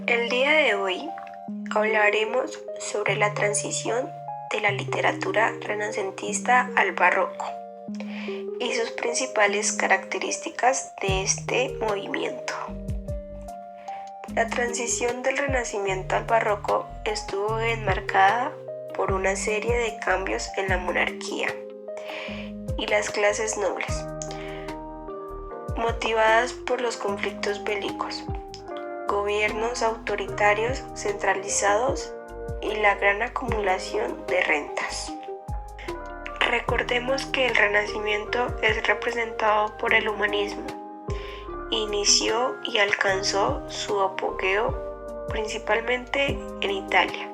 El día de hoy hablaremos sobre la transición de la literatura renacentista al barroco y sus principales características de este movimiento. La transición del Renacimiento al barroco estuvo enmarcada por una serie de cambios en la monarquía y las clases nobles, motivadas por los conflictos bélicos, gobiernos autoritarios centralizados y la gran acumulación de rentas. Recordemos que el Renacimiento es representado por el humanismo. Inició y alcanzó su apogeo principalmente en Italia.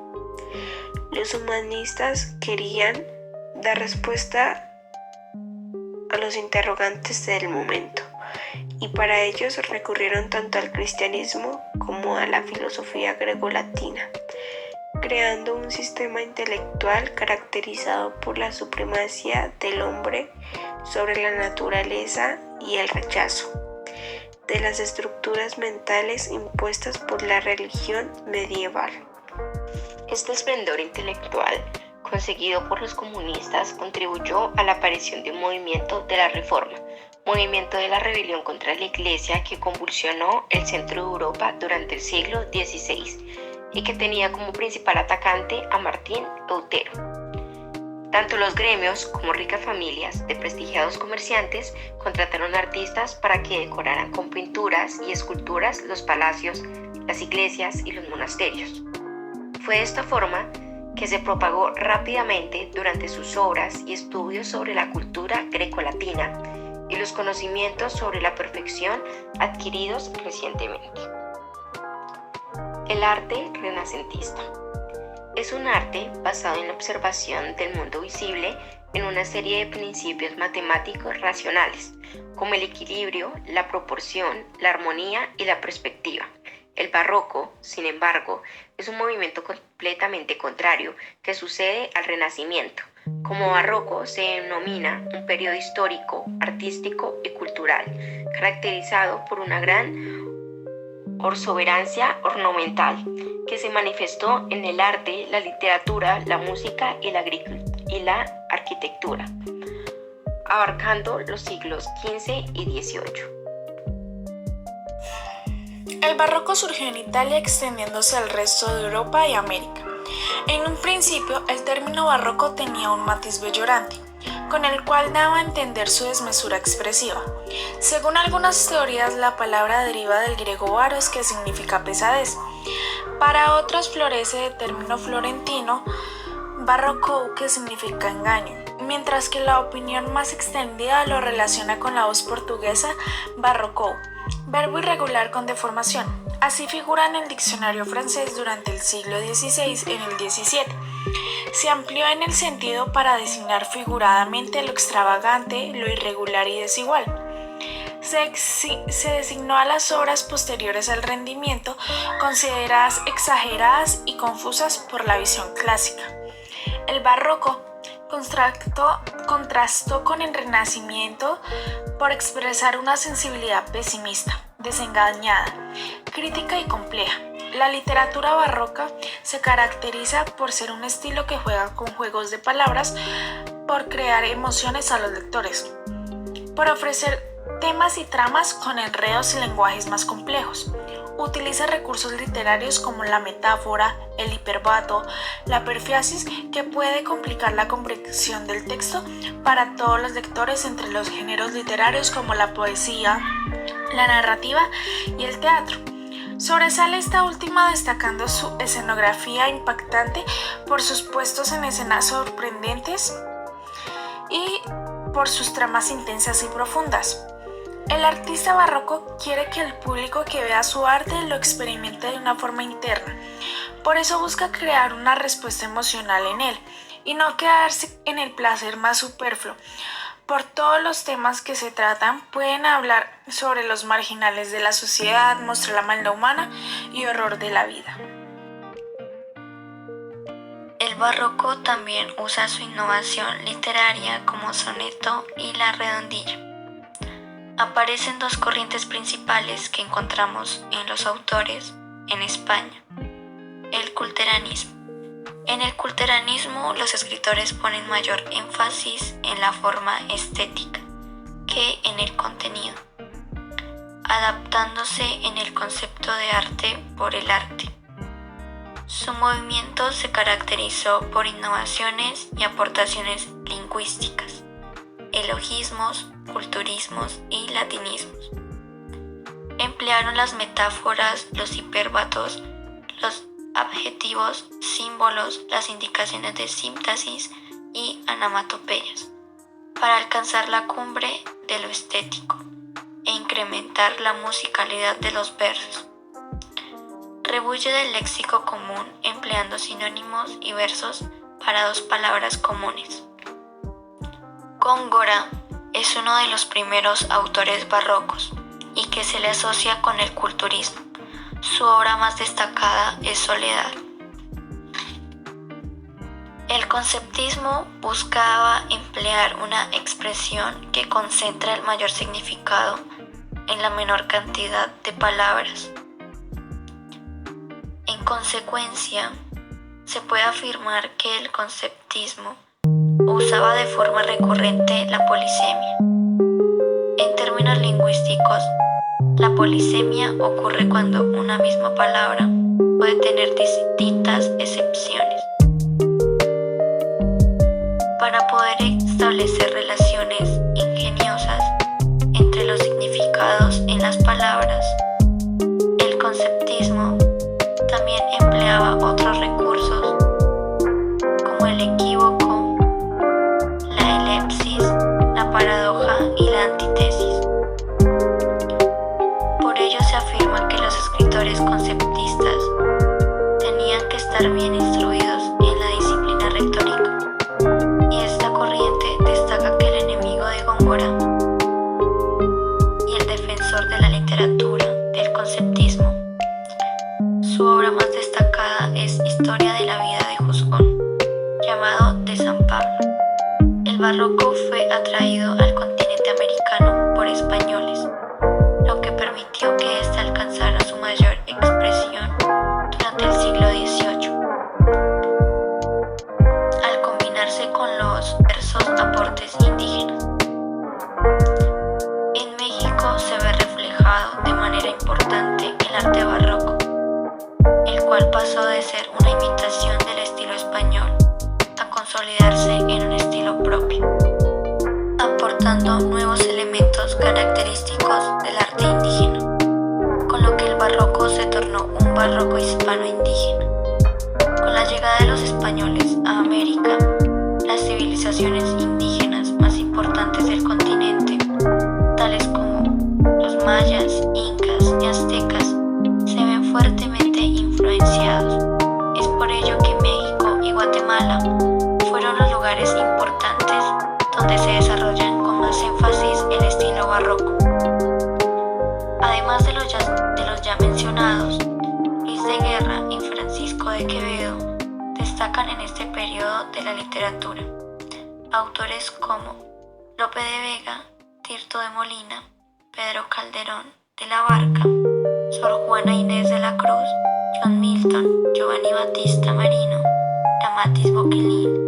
Los humanistas querían dar respuesta a los interrogantes del momento, y para ellos recurrieron tanto al cristianismo como a la filosofía grecolatina, creando un sistema intelectual caracterizado por la supremacía del hombre sobre la naturaleza y el rechazo de las estructuras mentales impuestas por la religión medieval. Este esplendor intelectual conseguido por los comunistas contribuyó a la aparición de un movimiento de la Reforma, movimiento de la rebelión contra la Iglesia que convulsionó el centro de Europa durante el siglo XVI y que tenía como principal atacante a Martín Lutero. Tanto los gremios como ricas familias de prestigiados comerciantes contrataron artistas para que decoraran con pinturas y esculturas los palacios, las iglesias y los monasterios. Fue de esta forma que se propagó rápidamente durante sus obras y estudios sobre la cultura grecolatina y los conocimientos sobre la perfección adquiridos recientemente. El arte renacentista es un arte basado en la observación del mundo visible en una serie de principios matemáticos racionales, como el equilibrio, la proporción, la armonía y la perspectiva. El barroco, sin embargo, es un movimiento completamente contrario que sucede al Renacimiento. Como barroco se denomina un periodo histórico, artístico y cultural, caracterizado por una gran exuberancia ornamental que se manifestó en el arte, la literatura, la música y la arquitectura, abarcando los siglos XV y XVIII. El barroco surgió en Italia extendiéndose al resto de Europa y América. En un principio, el término barroco tenía un matiz bellorante, con el cual daba a entender su desmesura expresiva. Según algunas teorías, la palabra deriva del griego baros, que significa pesadez. Para otros florece del término florentino barroco, que significa engaño, mientras que la opinión más extendida lo relaciona con la voz portuguesa barrocou, verbo irregular con deformación. Así figura en el diccionario francés durante el siglo XVI en el XVII. Se amplió en el sentido para designar figuradamente lo extravagante, lo irregular y desigual. Se designó a las obras posteriores al Renacimiento, consideradas exageradas y confusas por la visión clásica. El barroco contrastó con el Renacimiento por expresar una sensibilidad pesimista, desengañada, crítica y compleja. La literatura barroca se caracteriza por ser un estilo que juega con juegos de palabras, por crear emociones a los lectores, por ofrecer temas y tramas con enredos y lenguajes más complejos. Utiliza recursos literarios como la metáfora, el hiperbato, la perifasis, que puede complicar la comprensión del texto para todos los lectores entre los géneros literarios como la poesía, la narrativa y el teatro. Sobresale esta última destacando su escenografía impactante por sus puestos en escena sorprendentes y por sus tramas intensas y profundas. El artista barroco quiere que el público que vea su arte lo experimente de una forma interna. Por eso busca crear una respuesta emocional en él y no quedarse en el placer más superfluo. Por todos los temas que se tratan, pueden hablar sobre los marginales de la sociedad, mostrar la maldad humana y horror de la vida. El barroco también usa su innovación literaria como soneto y la redondilla. Aparecen dos corrientes principales que encontramos en los autores en España. El culteranismo. En el culteranismo, los escritores ponen mayor énfasis en la forma estética que en el contenido, adaptándose en el concepto de arte por el arte. Su movimiento se caracterizó por innovaciones y aportaciones lingüísticas, elogismos, culturismos y latinismos. Emplearon las metáforas, los hipérbatos, los adjetivos, símbolos, las indicaciones de síntesis y onomatopeyas para alcanzar la cumbre de lo estético e incrementar la musicalidad de los versos. Rebulle del léxico común empleando sinónimos y versos para dos palabras comunes. Góngora es uno de los primeros autores barrocos y que se le asocia con el culturismo. Su obra más destacada es Soledad. El conceptismo buscaba emplear una expresión que concentra el mayor significado en la menor cantidad de palabras. En consecuencia, se puede afirmar que el conceptismo usaba de forma recurrente la polisemia. En términos lingüísticos, la polisemia ocurre cuando una misma palabra puede tener distintas excepciones. Para poder establecer relaciones ingeniosas entre los significados en las palabras, el conceptismo también empleaba otros recursos como el equívoco, la elipsis, la paradoja y la antítesis. Por ello se afirma que los escritores conceptistas tenían que estar bien instruidos en la disciplina retórica, y esta corriente destaca que el enemigo de Góngora y el defensor de la literatura del conceptismo, su obra más destacada es Historia de la vida de Josgón, llamado de San Pablo. El barroco fue atraído al continente americano por españoles, lo que permitió que éste alcanzara su mayor expresión durante el siglo XVIII. Al combinarse con los diversos aportes indígenas, en México se ve reflejado de manera importante el arte barroco, el cual pasó de ser una imitación del estilo español a consolidarse en un estilo propio, aportando nuevos elementos característicos del arte indígena, con lo que el barroco se tornó un barroco hispano-indígena. Con la llegada de los españoles a América, las civilizaciones indígenas más importantes del continente, tales como los mayas, incas y aztecas, se ven fuertemente influenciados. Es por ello que México y Guatemala fueron los lugares importantes donde se desarrollan con más énfasis el estilo barroco. Además de los ya mencionados, Luis de Guerra y Francisco de Quevedo destacan en este periodo de la literatura. Autores como Lope de Vega, Tirso de Molina, Pedro Calderón de la Barca, Sor Juana Inés de la Cruz, John Milton, Giovanni Battista Marino, Amatis Bocquelin,